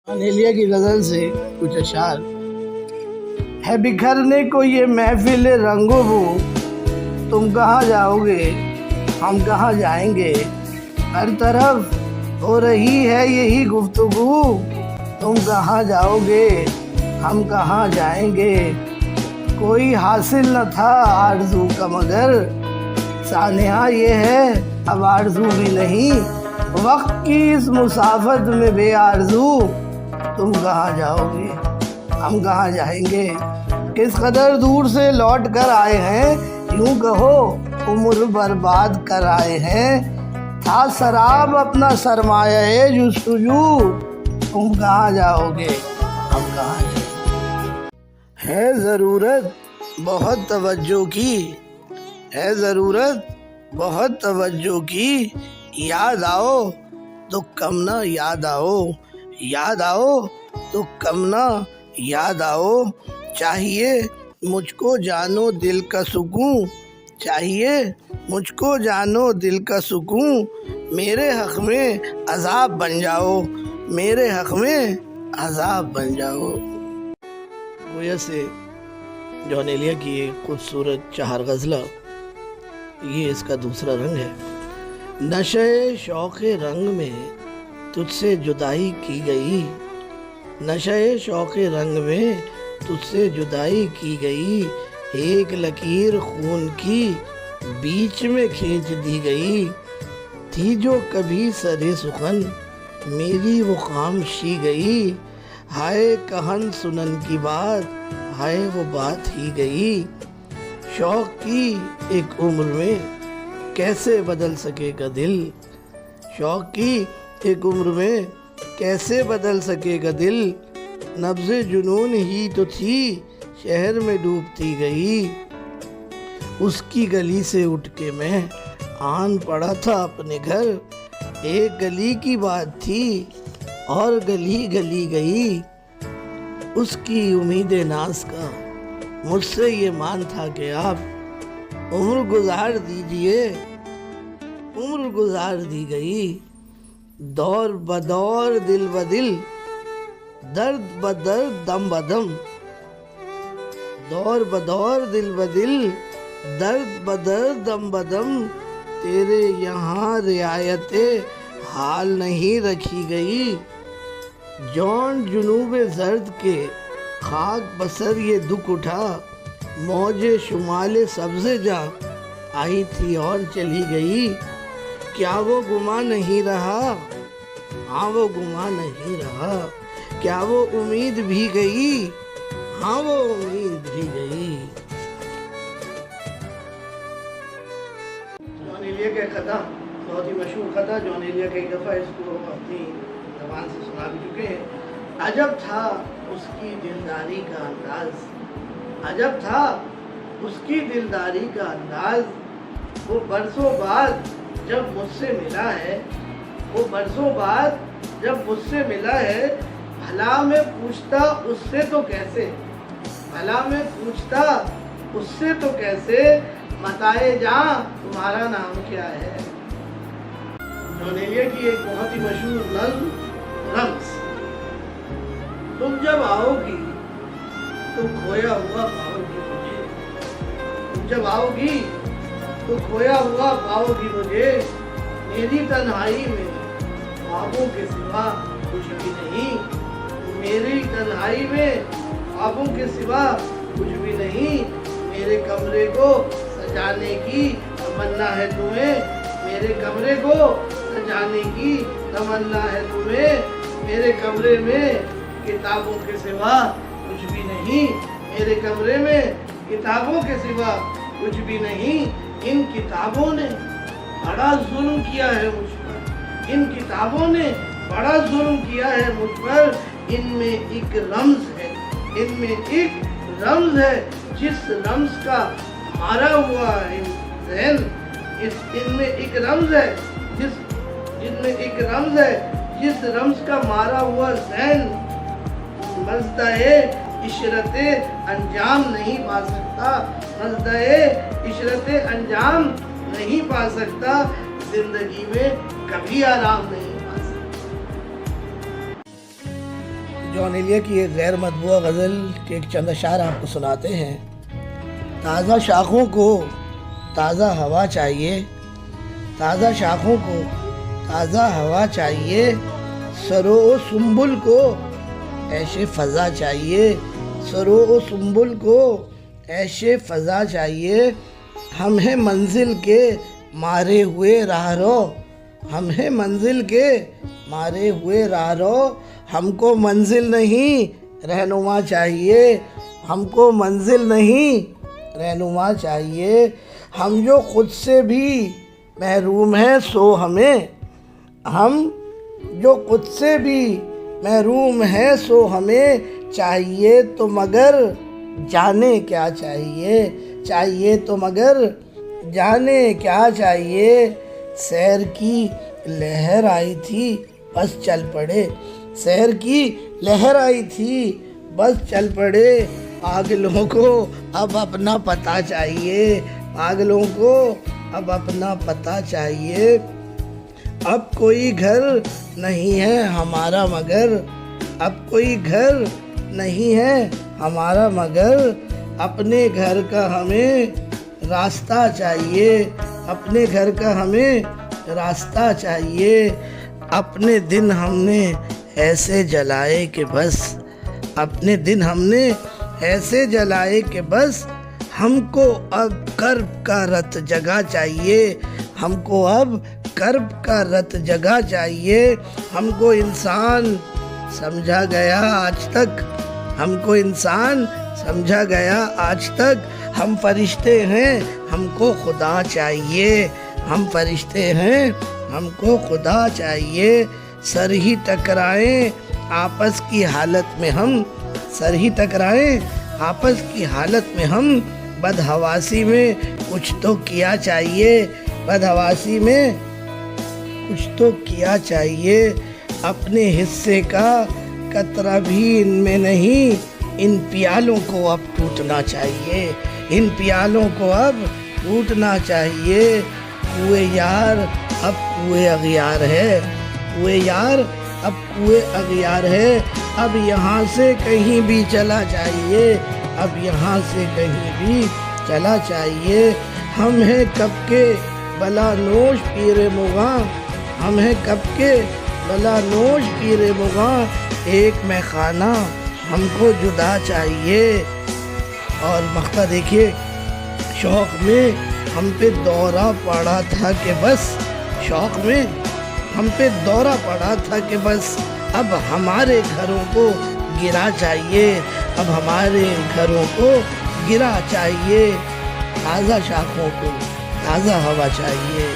अनिलिया की गजल से कुछ अशार है। बिखरने को ये महफिल रंगो बू, तुम कहाँ जाओगे हम कहाँ जाएंगे। हर तरफ हो रही है यही गुफ्तगू, तुम कहाँ जाओगे हम कहाँ जाएंगे। कोई हासिल न था आरज़ू का मगर सानिया ये है अब आरज़ू भी नहीं। वक्त की इस मुसाफत में बेआरज़ू, तुम कहाँ जाओगे हम कहाँ जाएंगे। किस कदर दूर से लौट कर आए हैं, यूं कहो उम्र बर्बाद कर आए हैं। था शराब अपना सरमाया जुस्तजू, तुम कहाँ जाओगे हम कहाँ जाएंगे। है ज़रूरत बहुत तवज्जो की, है ज़रूरत बहुत तवज्जो की। याद आओ तो कम ना याद आओ, याद आओ तो कम ना याद आओ। चाहिए मुझको जानो दिल का सुकून, चाहिए मुझको जानो दिल का सुकून। मेरे हक़ में अज़ाब बन जाओ, मेरे हक़ में अज़ाब बन जाओ। गोया से जॉन एलिया की ये खूबसूरत चार गज़ला, ये इसका दूसरा रंग है। नशे शौक़े रंग में तुझसे जुदाई की गई, नशे शौक़े रंग में तुझसे जुदाई की गई। एक लकीर खून की बीच में खींच दी गई। थी जो कभी सरे सुखन मेरी वो खामोशी गई। हाय कहन सुनन की बात, हाय वो बात ही गई। शौक की एक उम्र में कैसे बदल सकेगा दिल, शौक की एक उम्र में कैसे बदल सकेगा दिल। नब्ज़े जुनून ही तो थी शहर में डूबती गई। उसकी गली से उठ के मैं आन पड़ा था अपने घर। एक गली की बात थी और गली गली गई। उसकी उम्मीद नाज का मुझसे ये मान था कि आप उम्र गुजार दीजिए, उम्र गुजार दी गई। दौर बदौर दिल बदिल, दर्द बदर्द दम बदम। दौर बदौर दिल बदिल, दर्द बदर्द दम बदम। तेरे यहाँ रियायते हाल नहीं रखी गई। जौन जुनूबे जर्द के खाक बसर ये दुख उठा। मौजे शुमाले सब्ज़े जा आई थी और चली गई। क्या वो गुमा नहीं रहा, हाँ वो गुमा नहीं रहा। क्या वो उम्मीद भी गई, हाँ वो उम्मीद भी गई। जॉन एलिया का खता बहुत ही मशहूर खता। जॉन एलिया कई दफ़ा इसको अपनी ज़बान से सुना भी चुके हैं। अजब था उसकी दिलदारी का अंदाज, अजब था उसकी दिलदारी का अंदाज। वो बरसों बाद जब मुझसे मिला है, वो बरसों बाद जब मुझसे मिला है। भला मैं पूछता उससे तो कैसे, भला मैं पूछता उससे तो कैसे। बताए जा तुम्हारा नाम क्या है। जॉन एलिया की एक बहुत ही मशहूर नज़्म रम्ज़। तुम जब आओगी तो खोया हुआ पाओगी मुझे, तुम जब आओगी तो खोया हुआ पाओगी मुझे। मेरी तन्हाई में ख्वाबों के सिवा कुछ भी नहीं, मेरी तन्हाई में ख्वाबों के सिवा कुछ भी नहीं। मेरे कमरे को सजाने की तमन्ना है तुम्हें, मेरे कमरे को सजाने की तमन्ना है तुम्हें। मेरे कमरे में किताबों के सिवा कुछ भी नहीं, मेरे कमरे में किताबों के सिवा कुछ भी नहीं। इन किताबों ने बड़ा जुल्म किया है मुझ पर, इन किताबों ने बड़ा जुल्म किया है मुझ पर। इनमें एक रम्ज़ है, इनमें एक रम्ज़ है जिस रम्ज़ का मारा हुआ है ज़हन। इनमें एक रम्ज़ है जिनमें एक रम्ज़ है जिस रम्ज़ का मारा हुआ ज़हन। मज़्दा-ए इशरते अंजाम नहीं पा सकता, मज़्दा-ए इशरते अंजाम नहीं पा सकता। जिंदगी में कभी आराम नहीं पा सकता। جان ایلیا کی ایک غیر مطبوعہ غزل کے ایک چند اشعار آپ کو سناتے ہیں۔ تازہ شاخوں کو تازہ ہوا چاہیے، تازہ شاخوں کو تازہ ہوا چاہیے، سرو و سنبل کو عیش فضا چاہیے، سرو و سنبل کو عیش فضا چاہیے۔ ہم ہیں منزل کے مارے ہوئے راہرو، ہم ہیں منزل کے مارے ہوئے راہرو، ہم کو منزل نہیں رہنما چاہیے، ہم کو منزل نہیں رہنما چاہیے۔ ہم جو خود سے بھی محروم ہیں سو ہمیں، ہم جو خود سے بھی محروم ہیں سو ہمیں چاہیے تو مگر جانے کیا چاہیے، چاہیے تو مگر جانے کیا چاہیے۔ سحر کی لہر آئی تھی بس چل پڑے، سحر کی لہر آئی تھی بس چل پڑے، پاگلوں کو اب اپنا پتہ چاہیے، پاگلوں کو اب اپنا پتہ چاہیے۔ اب کوئی گھر نہیں ہے ہمارا مگر، اب کوئی گھر نہیں ہے ہمارا مگر، اپنے گھر کا ہمیں راستہ چاہیے، اپنے گھر کا ہمیں راستہ چاہیے۔ اپنے دن ہم نے ایسے جلائے کہ بس، اپنے دن ہم نے ایسے جلائے کہ بس، ہم کو اب کرب کا رت جگہ چاہیے، ہم کو اب کرب کا رت جگہ چاہیے۔ ہم کو انسان سمجھا گیا آج تک، ہم کو انسان سمجھا گیا آج تک، ہم فرشتے ہیں ہم کو خدا چاہیے، ہم فرشتے ہیں ہم کو خدا چاہیے۔ سر ہی ٹکرائیں آپس کی حالت میں ہم، سر ہی ٹکرائیں آپس کی حالت میں ہم، بدحواسی میں کچھ تو کیا چاہیے، بدحواسی میں کچھ تو کیا چاہیے۔ اپنے حصے کا قطرہ بھی ان میں نہیں، ان پیالوں کو اب ٹوٹنا چاہیے، ان پیالوں کو اب ٹوٹنا چاہیے۔ کوئے یار اب کوئے اغیار ہے، کوئے یار اب کوئے اغیار ہے، اب یہاں سے کہیں بھی چلا چاہیے، اب یہاں سے کہیں بھی چلا چاہیے۔ ہم ہیں کب کے بلا نوش پیر مغاں، ہم ہیں کب کے بلا نوش پیر مغاں، ایک میں خانہ ہم کو جدا چاہیے۔ اور مقطع دیکھیے، شوق میں ہم پہ دورہ پڑا تھا کہ بس، شوق میں ہم پہ دورہ پڑا تھا کہ بس، اب ہمارے گھروں کو گرا چاہیے، اب ہمارے گھروں کو گرا چاہیے۔ تازہ شاخوں کو تازہ ہوا چاہیے۔